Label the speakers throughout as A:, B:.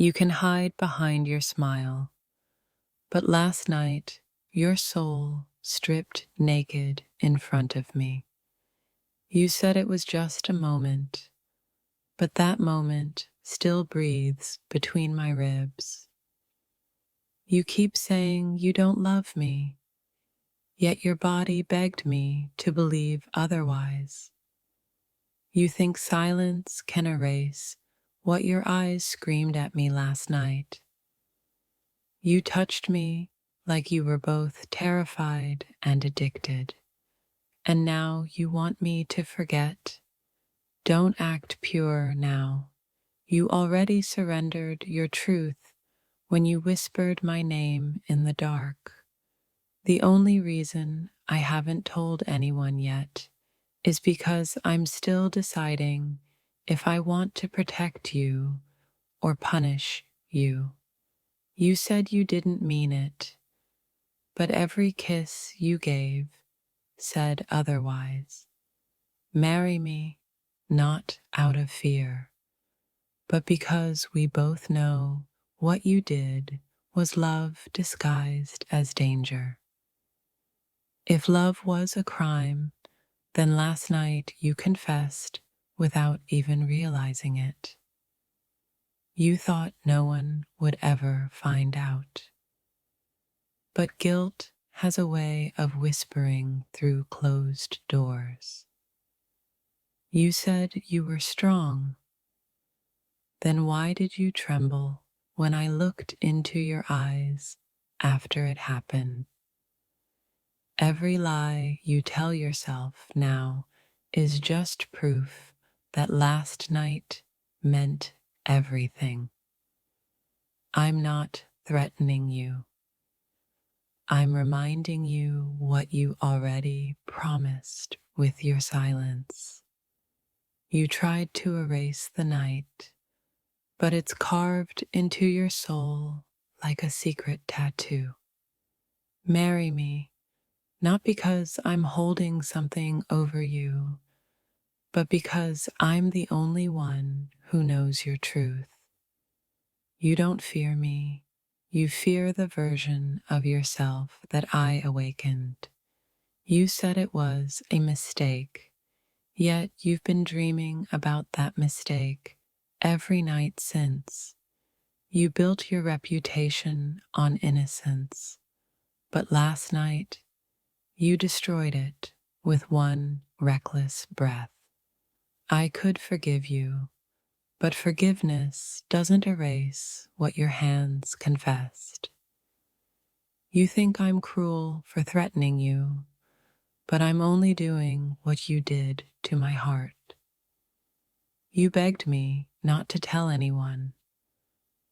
A: You can hide behind your smile, but last night your soul stripped naked in front of me. You said it was just a moment, but that moment still breathes between my ribs. You keep saying you don't love me, yet your body begged me to believe otherwise. You think silence can erase what your eyes screamed at me last night. You touched me like you were both terrified and addicted, and now you want me to forget. Don't act pure now. You already surrendered your truth when you whispered my name in the dark. The only reason I haven't told anyone yet is because I'm still deciding if I want to protect you or punish you. You said you didn't mean it, but every kiss you gave said otherwise. Marry me, not out of fear, but because we both know what you did was love disguised as danger. If love was a crime, then last night you confessed without even realizing it. You thought no one would ever find out. But guilt has a way of whispering through closed doors. You said you were strong. Then why did you tremble when I looked into your eyes after it happened? Every lie you tell yourself now is just proof that last night meant everything. I'm not threatening you. I'm reminding you what you already promised with your silence. You tried to erase the night, but it's carved into your soul like a secret tattoo. Marry me, not because I'm holding something over you, but because I'm the only one who knows your truth. You don't fear me. You fear the version of yourself that I awakened. You said it was a mistake, yet you've been dreaming about that mistake every night since. You built your reputation on innocence, but last night you destroyed it with one reckless breath. I could forgive you, but forgiveness doesn't erase what your hands confessed. You think I'm cruel for threatening you, but I'm only doing what you did to my heart. You begged me not to tell anyone,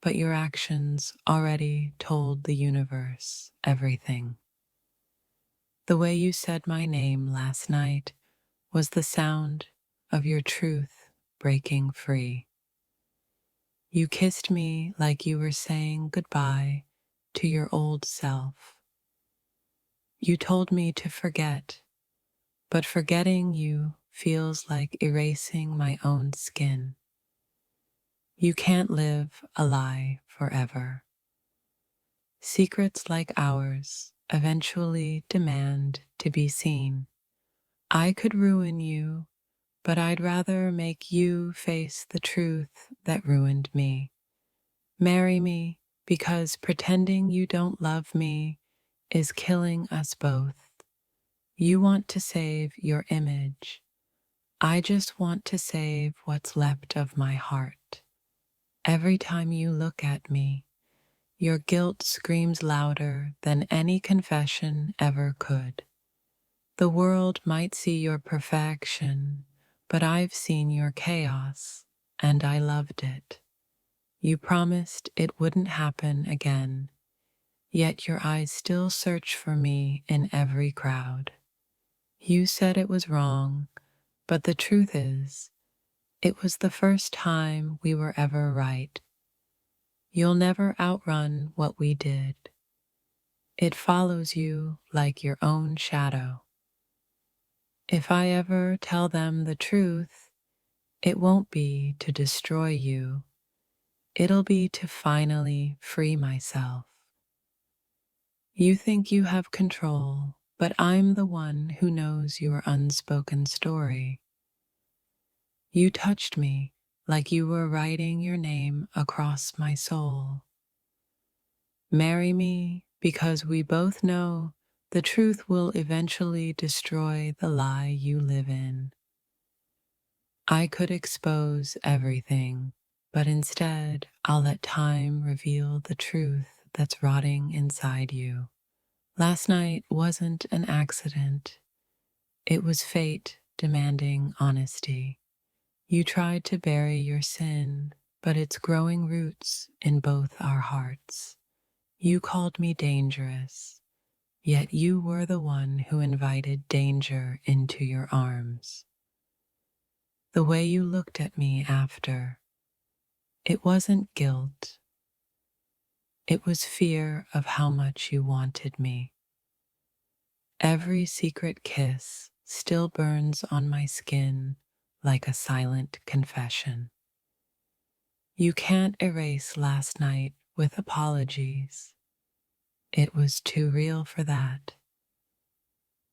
A: but your actions already told the universe everything. The way you said my name last night was the sound of your truth breaking free. You kissed me like you were saying goodbye to your old self. You told me to forget, but forgetting you feels like erasing my own skin. You can't live a lie forever. Secrets like ours eventually demand to be seen. I could ruin you, but I'd rather make you face the truth that ruined me. Marry me, because pretending you don't love me is killing us both. You want to save your image. I just want to save what's left of my heart. Every time you look at me, your guilt screams louder than any confession ever could. The world might see your perfection, but I've seen your chaos, and I loved it. You promised it wouldn't happen again, yet your eyes still search for me in every crowd. You said it was wrong, but the truth is, it was the first time we were ever right. You'll never outrun what we did. It follows you like your own shadow. If I ever tell them the truth, it won't be to destroy you. It'll be to finally free myself. You think you have control, but I'm the one who knows your unspoken story. You touched me like you were writing your name across my soul. Marry me because we both know the truth will eventually destroy the lie you live in. I could expose everything, but instead I'll let time reveal the truth that's rotting inside you. Last night wasn't an accident. It was fate demanding honesty. You tried to bury your sin, but it's growing roots in both our hearts. You called me dangerous, yet you were the one who invited danger into your arms. The way you looked at me after, it wasn't guilt. It was fear of how much you wanted me. Every secret kiss still burns on my skin like a silent confession. You can't erase last night with apologies. It was too real for that.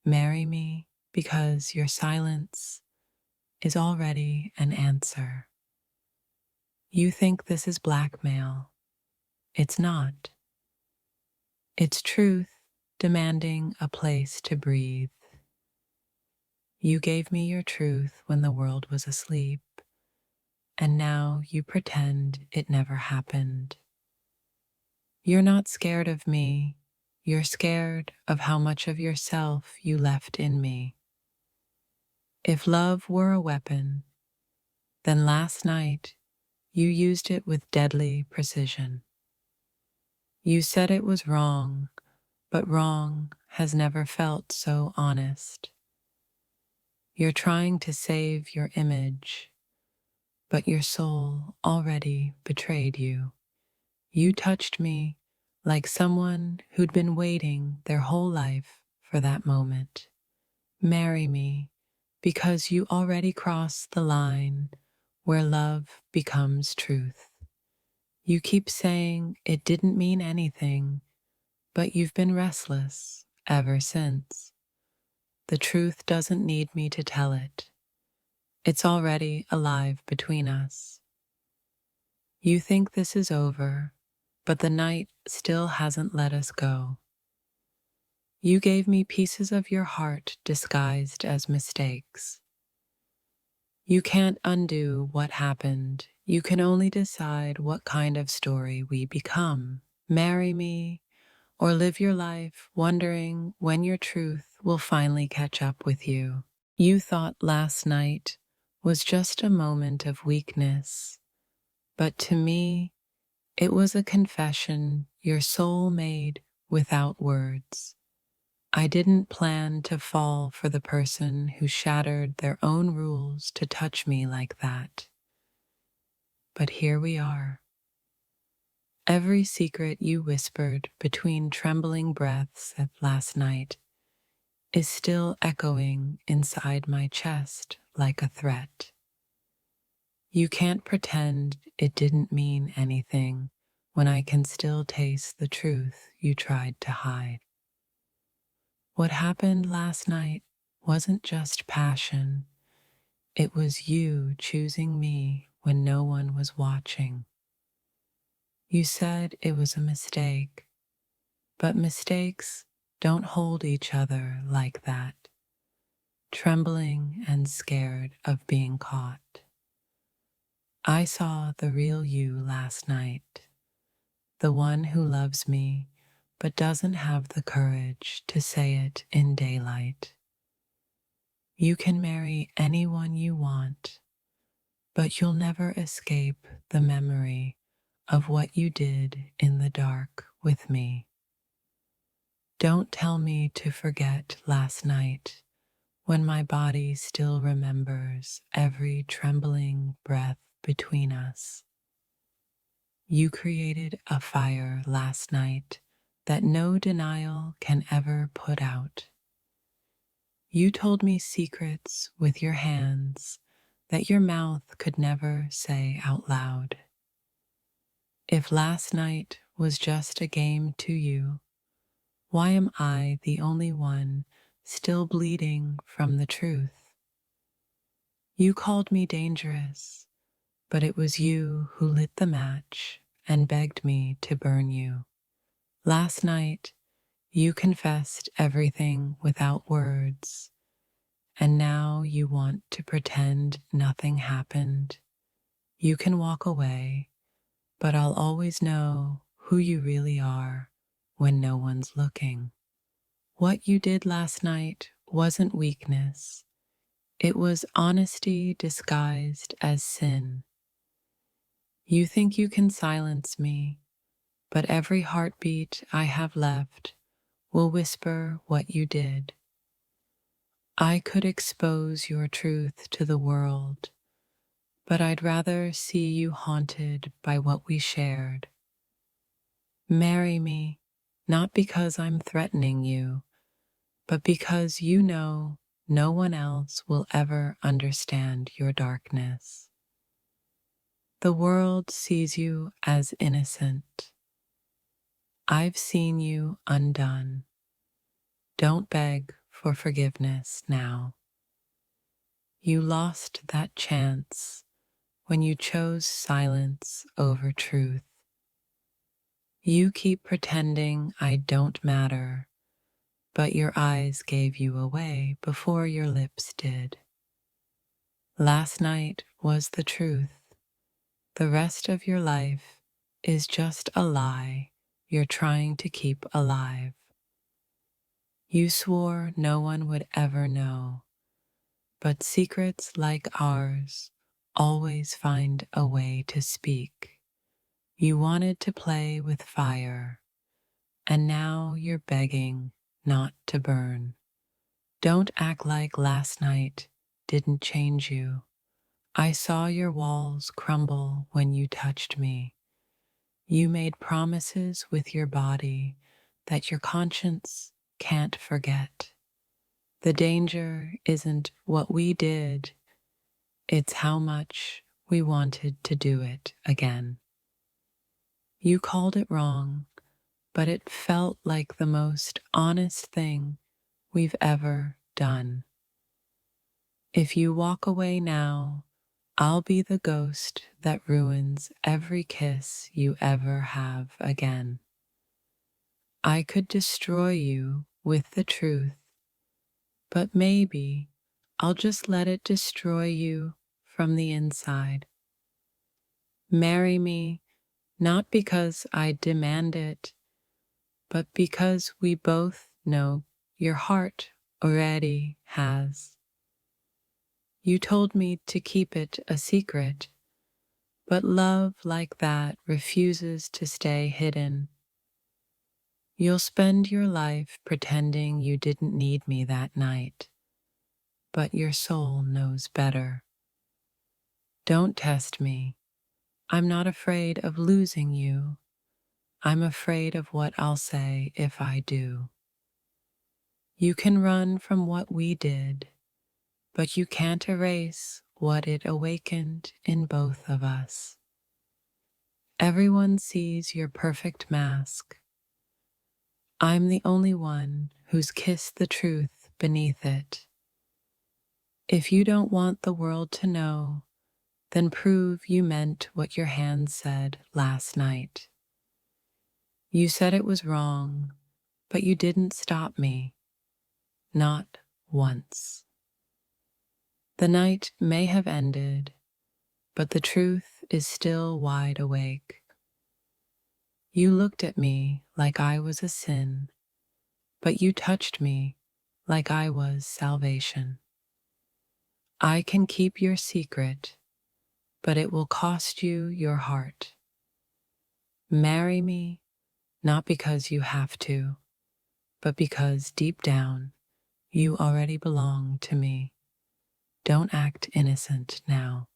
A: Marry me because your silence is already an answer. You think this is blackmail. It's not. It's truth demanding a place to breathe. You gave me your truth when the world was asleep, and now you pretend it never happened. You're not scared of me. You're scared of how much of yourself you left in me. If love were a weapon, then last night you used it with deadly precision. You said it was wrong, but wrong has never felt so honest. You're trying to save your image, but your soul already betrayed you. You touched me like someone who'd been waiting their whole life for that moment. Marry me because you already crossed the line where love becomes truth. You keep saying it didn't mean anything, but you've been restless ever since. The truth doesn't need me to tell it. It's already alive between us. You think this is over, but the night still hasn't let us go. You gave me pieces of your heart disguised as mistakes. You can't undo what happened. You can only decide what kind of story we become. Marry me, or live your life wondering when your truth will finally catch up with you. You thought last night was just a moment of weakness, but to me, it was a confession your soul made without words. I didn't plan to fall for the person who shattered their own rules to touch me like that. But here we are. Every secret you whispered between trembling breaths at last night is still echoing inside my chest like a threat. You can't pretend it didn't mean anything when I can still taste the truth you tried to hide. What happened last night wasn't just passion. It was you choosing me when no one was watching. You said it was a mistake, but mistakes don't hold each other like that, trembling and scared of being caught. I saw the real you last night, the one who loves me but doesn't have the courage to say it in daylight. You can marry anyone you want, but you'll never escape the memory of what you did in the dark with me. Don't tell me to forget last night when my body still remembers every trembling breath between us. You created a fire last night that no denial can ever put out. You told me secrets with your hands that your mouth could never say out loud. If last night was just a game to you, why am I the only one still bleeding from the truth? You called me dangerous, but it was you who lit the match and begged me to burn you. Last night, you confessed everything without words, and now you want to pretend nothing happened. You can walk away, but I'll always know who you really are when no one's looking. What you did last night wasn't weakness, it was honesty disguised as sin. You think you can silence me, but every heartbeat I have left will whisper what you did. I could expose your truth to the world, but I'd rather see you haunted by what we shared. Marry me, not because I'm threatening you, but because you know no one else will ever understand your darkness. The world sees you as innocent. I've seen you undone. Don't beg for forgiveness now. You lost that chance when you chose silence over truth. You keep pretending I don't matter, but your eyes gave you away before your lips did. Last night was the truth. The rest of your life is just a lie you're trying to keep alive. You swore no one would ever know, but secrets like ours always find a way to speak. You wanted to play with fire, and now you're begging not to burn. Don't act like last night didn't change you. I saw your walls crumble when you touched me. You made promises with your body that your conscience can't forget. The danger isn't what we did, it's how much we wanted to do it again. You called it wrong, but it felt like the most honest thing we've ever done. If you walk away now, I'll be the ghost that ruins every kiss you ever have again. I could destroy you with the truth, but maybe I'll just let it destroy you from the inside. Marry me, not because I demand it, but because we both know your heart already has. You told me to keep it a secret, but love like that refuses to stay hidden. You'll spend your life pretending you didn't need me that night, but your soul knows better. Don't test me. I'm not afraid of losing you. I'm afraid of what I'll say if I do. You can run from what we did, but you can't erase what it awakened in both of us. Everyone sees your perfect mask. I'm the only one who's kissed the truth beneath it. If you don't want the world to know, then prove you meant what your hands said last night. You said it was wrong, but you didn't stop me. Not once. The night may have ended, but the truth is still wide awake. You looked at me like I was a sin, but you touched me like I was salvation. I can keep your secret, but it will cost you your heart. Marry me, not because you have to, but because deep down, you already belong to me. Don't act innocent now.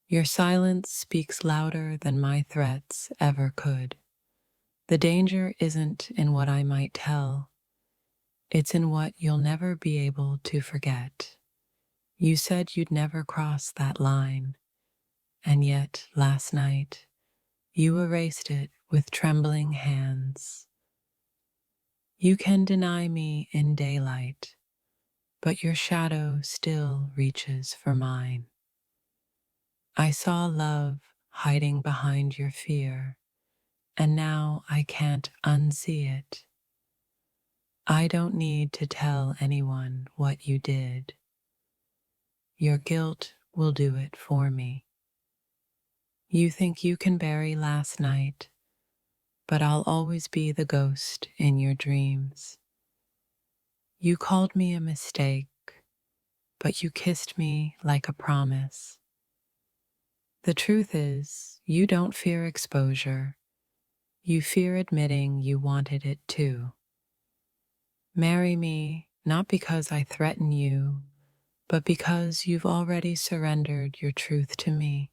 A: Your silence speaks louder than my threats ever could. The danger isn't in what I might tell. It's in what you'll never be able to forget. You said you'd never cross that line, and yet last night, You erased it with trembling hands. You can deny me in daylight, but your shadow still reaches for mine. I saw love hiding behind your fear, and now I can't unsee it. I don't need to tell anyone what you did. Your guilt will do it for me. You think you can bury last night, but I'll always be the ghost in your dreams. You called me a mistake, but you kissed me like a promise. The truth is, you don't fear exposure. You fear admitting you wanted it too. Marry me, not because I threaten you, but because you've already surrendered your truth to me.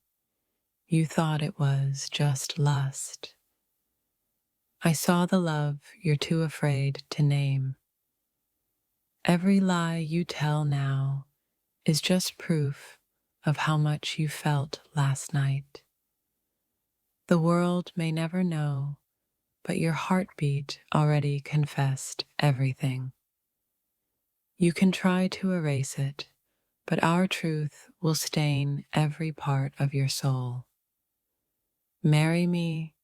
A: You thought it was just lust. I saw the love you're too afraid to name. Every lie you tell now is just proof of how much you felt last night. The world may never know, but your heartbeat already confessed everything. You can try to erase it, but our truth will stain every part of your soul. Marry me,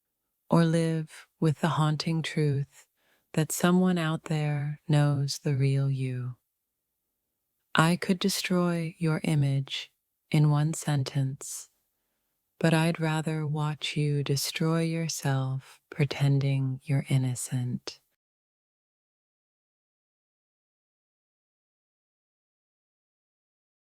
A: or live with the haunting truth that someone out there knows the real you. I could destroy your image in one sentence, but I'd rather watch you destroy yourself pretending you're innocent.